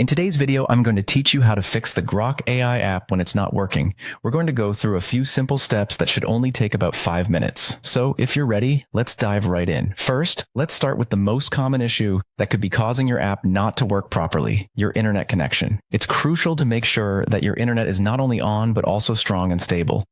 In today's video, I'm going to teach you how to fix the Grok AI app when it's not working. We're going to go through a few simple steps that should only take about 5 minutes. So if you're ready, let's dive right in. First, let's start with the most common issue that could be causing your app not to work properly, your internet connection. It's crucial to make sure that your internet is not only on, but also strong and stable.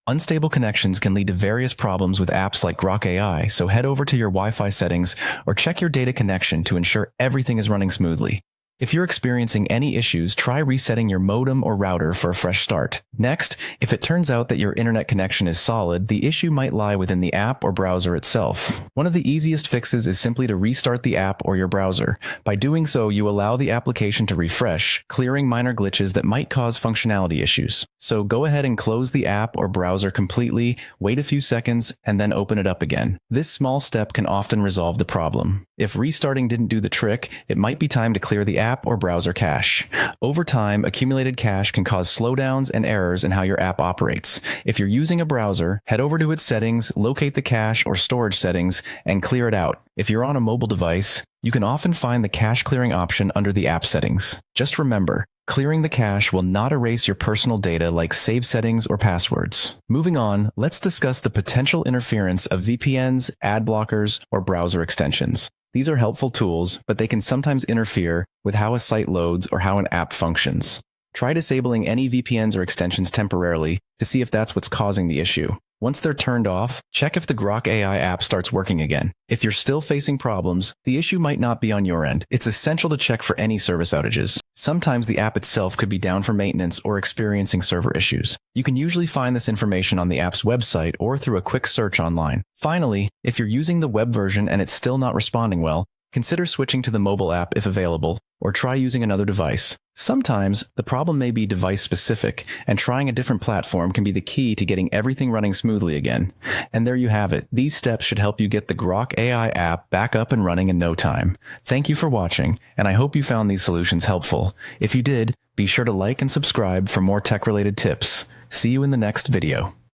Unstable connections can lead to various problems with apps like Grok AI, so head over to your Wi-Fi settings or check your data connection to ensure everything is running smoothly. If you're experiencing any issues, try resetting your modem or router for a fresh start. Next, if it turns out that your internet connection is solid, the issue might lie within the app or browser itself. One of the easiest fixes is simply to restart the app or your browser. By doing so, you allow the application to refresh, clearing minor glitches that might cause functionality issues. So go ahead and close the app or browser completely, wait a few seconds, and then open it up again. This small step can often resolve the problem. If restarting didn't do the trick, it might be time to clear the app or browser cache. Over time, accumulated cache can cause slowdowns and errors in how your app operates. If you're using a browser, head over to its settings, locate the cache or storage settings, and clear it out. If you're on a mobile device, you can often find the cache clearing option under the app settings. Just remember, clearing the cache will not erase your personal data like save settings or passwords. Moving on, let's discuss the potential interference of VPNs, ad blockers, or browser extensions. These are helpful tools, but they can sometimes interfere with how a site loads or how an app functions. Try disabling any VPNs or extensions temporarily to see if that's what's causing the issue. Once they're turned off, check if the Grok AI app starts working again. If you're still facing problems, the issue might not be on your end. It's essential to check for any service outages. Sometimes the app itself could be down for maintenance or experiencing server issues. You can usually find this information on the app's website or through a quick search online. Finally, if you're using the web version and it's still not responding well, consider switching to the mobile app if available, or try using another device. Sometimes, the problem may be device-specific, and trying a different platform can be the key to getting everything running smoothly again. And there you have it. These steps should help you get the Grok AI app back up and running in no time. Thank you for watching, and I hope you found these solutions helpful. If you did, be sure to like and subscribe for more tech-related tips. See you in the next video.